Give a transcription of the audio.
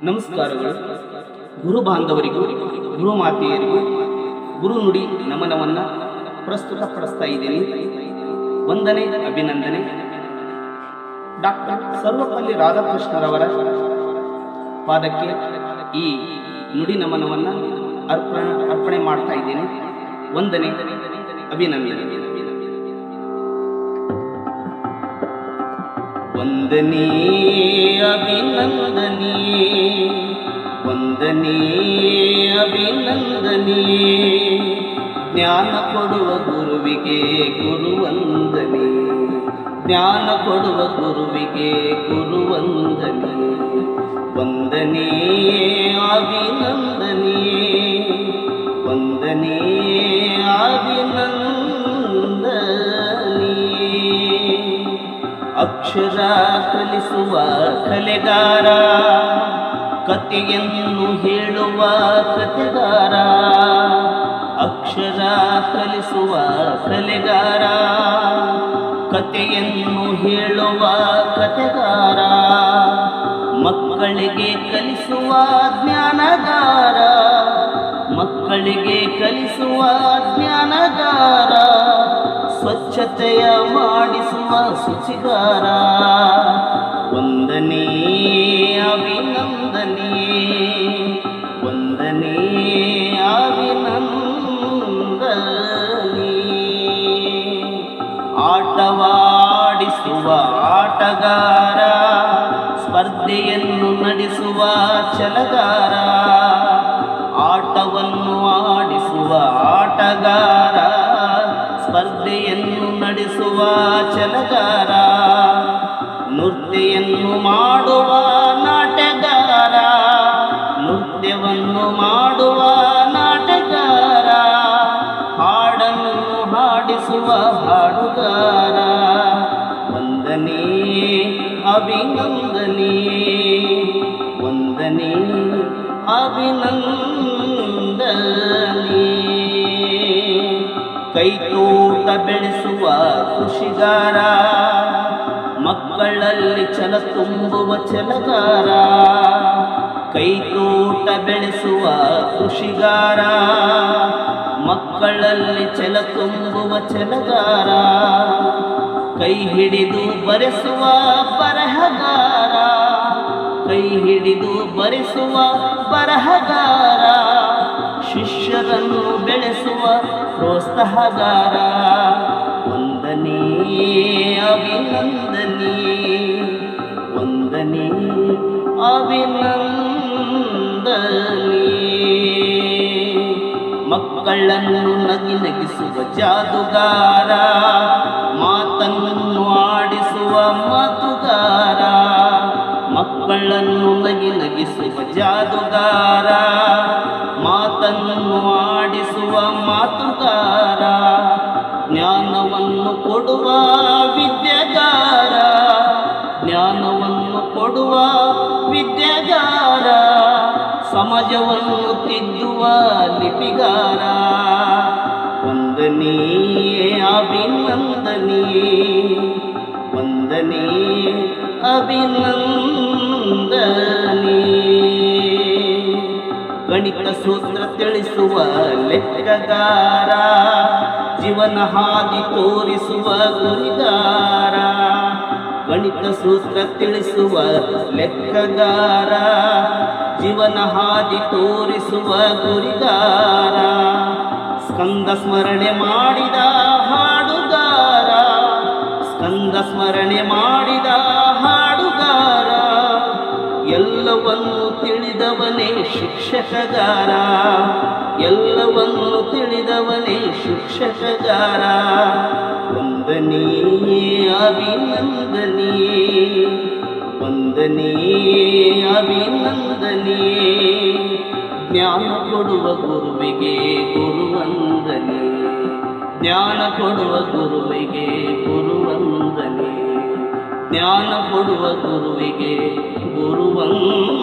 ನಮಸ್ಕಾರಗಳು. ಗುರು ಬಾಂಧವರಿಗೂ ಗುರು ಮಾತೆಯರಿಗೂ ಗುರು ನುಡಿ ನಮನವನ್ನು ಪ್ರಸ್ತುತಪಡಿಸ್ತಾ ಇದ್ದೀನಿ. ವಂದನೆ, ಅಭಿನಂದನೆ. ಡಾಕ್ಟರ್ ಸರ್ವಪಲ್ಲಿ ರಾಧಾಕೃಷ್ಣರವರ ಪಾದಕ್ಕೆ ಈ ನುಡಿ ನಮನವನ್ನು ಅರ್ಪಣೆ ಮಾಡ್ತಾ ಇದ್ದೀನಿ. ವಂದನೆ, ಅಭಿನಂದನೆ. ವಂದನೆ, ಅಭಿನಂದನೆ, ವಂದನೆ, ಅಭಿನಂದನೆ. ಜ್ಞಾನ ಕೊಡುವ ಗುರುವಿಗೆ ಗುರುವಂದನೆ, ಜ್ಞಾನ ಕೊಡುವ ಗುರುವಿಗೆ ಗುರುವಂದನೆ. ವಂದನೆ, ಅಭಿನಂದನೆ, ವಂದನೆ, ಅಭಿನಂದನೆ. ಅಕ್ಷರ ಕಲಿಸುವ ಕಲೆಗಾರ, ಕಥೆಯನ್ನು ಹೇಳುವ ಕಥೆಗಾರ. ಅಕ್ಷರ ಕಲಿಸುವ ಕಲೆಗಾರ, ಕಥೆಯನ್ನು ಹೇಳುವ ಕಥೆಗಾರ. ಮಕ್ಕಳಿಗೆ ಕಲಿಸುವ ಜ್ಞಾನಗಾರ, ಮಕ್ಕಳಿಗೆ ಕಲಿಸುವ ಜ್ಞಾನಗಾರ. ಸ್ವಚ್ಛತೆಯ ಮಾಡಿಸುವ ಶುಚಿಗಾರ. ವಂದನೆ, ಅಭಿನಂದನೆ, ವಂದನೆ, ಅಭಿನಂದನೆ. ಆಟವಾಡಿಸುವ ಆಟಗಾರ, ಸ್ಪರ್ಧೆಯನ್ನು ನಡೆಸುವ ಛಲಗಾರ. ಆಟವನ್ನು ಆಡಿಸುವ ಆಟಗಾರ, ಸ್ಪರ್ಧೆಯನ್ನು ನಡೆಸುವ ಛಲಗಾರ. ನೃತ್ಯವನ್ನು ಮಾಡುವ ನಾಟ್ಯಗಾರ, ನೃತ್ಯವನ್ನು ಮಾಡುವ ನಾಟ್ಯಗಾರ. ಹಾಡನ್ನು ಹಾಡಿಸುವ ಹಾಡುಗಾರ. ವಂದನೆ, ಅಭಿನಂದನೆ, ವಂದನೆ, ಅಭಿನಂದನೆ. ಕೈತೋಟ ಬೆಳೆಸುವ ಕೃಷಿಗಾರ, ಮಕ್ಕಳಲ್ಲಿ ಛಲ ತುಂಬುವ ಛಲಗಾರ. ಕೈತೋಟ ಬೆಳೆಸುವ ಕೃಷಿಗಾರ, ಮಕ್ಕಳಲ್ಲಿ ಛಲ ತುಂಬುವ ಛಲಗಾರ. ಕೈ ಹಿಡಿದು ಬರೆಸುವ ಬರಹಗಾರ, ಕೈ ಹಿಡಿದು ಬರೆಸುವ ಬರಹಗಾರ. ಶಿಷ್ಯರನ್ನು ಬೆಳೆಸುವ ಪ್ರೋತ್ಸಾಹಗಾರ. ವಂದನೆ, ಅಭಿನಂದನೆ, ವಂದನೆ, ಅಭಿನಂದನೆ. ಮಕ್ಕಳನ್ನು ನಗಿನಗಿಸುವ ಜಾದುಗಾರ, ಮಾತನ್ನು ಆಡಿಸುವ ಮಾತುಗಾರ. ಮಕ್ಕಳನ್ನು ನಗಿನಗಿಸುವ ಜಾದುಗಾರ, ಮಾತನ್ನು ಆಡಿಸುವ ಮಾತುಗಾರ. ಜ್ಞಾನವನ್ನು ಕೊಡುವ ವಿದ್ಯೆಗಾರ, ಜ್ಞಾನವನ್ನು ಕೊಡುವ ವಿದ್ಯೆಗಾರ. ಸಮಾಜವನ್ನು ತಿದ್ದುವ ಲಿಪಿಗಾರ. ವಂದನೆ, ಅಭಿನಂದನೆ, ವಂದನೆ, ಅಭಿನಂದನೆ. ಗಣಿತ ಸೂತ್ರ ತಿಳಿಸುವ ಲೆಕ್ಕಗಾರ, ಜೀವನ ಹಾದಿ ತೋರಿಸುವ ಗುರಿಗಾರ. ಗಣಿತ ಸೂತ್ರ ತಿಳಿಸುವ ಲೆಕ್ಕಗಾರ, ಜೀವನ ಹಾದಿ ತೋರಿಸುವ ಗುರಿಗಾರ. ಸ್ಕಂದ ಸ್ಮರಣೆ ಮಾಡಿದ ಹಾಡುಗಾರ, ಸ್ಕಂದ ಸ್ಮರಣೆ ಮಾಡಿದ ಹಾಡುಗಾರ. ಎಲ್ಲವನ್ನು ತಿಳಿದವನೇ ಶಿಕ್ಷಕಗಾರ, ಎಲ್ಲವನ್ನು ತಿಳಿದವನೇ ಶಿಕ್ಷಕಗಾರ. ವಂದನೆ, ಅಭಿನಂದನೆ, ವಂದನೆ, ಅಭಿನಂದನೆ. ಜ್ಞಾನ ಕೊಡುವ ಗುರುವಿಗೆ ಗುರುವಂದನೆ, ಜ್ಞಾನ ಕೊಡುವ ಗುರುವಿಗೆ ಗುರುವಂದನೆ. ಜ್ಞಾನ ಕೊಡುವ ಗುರುವಿಗೆ ಗುರುವಂದನೆ.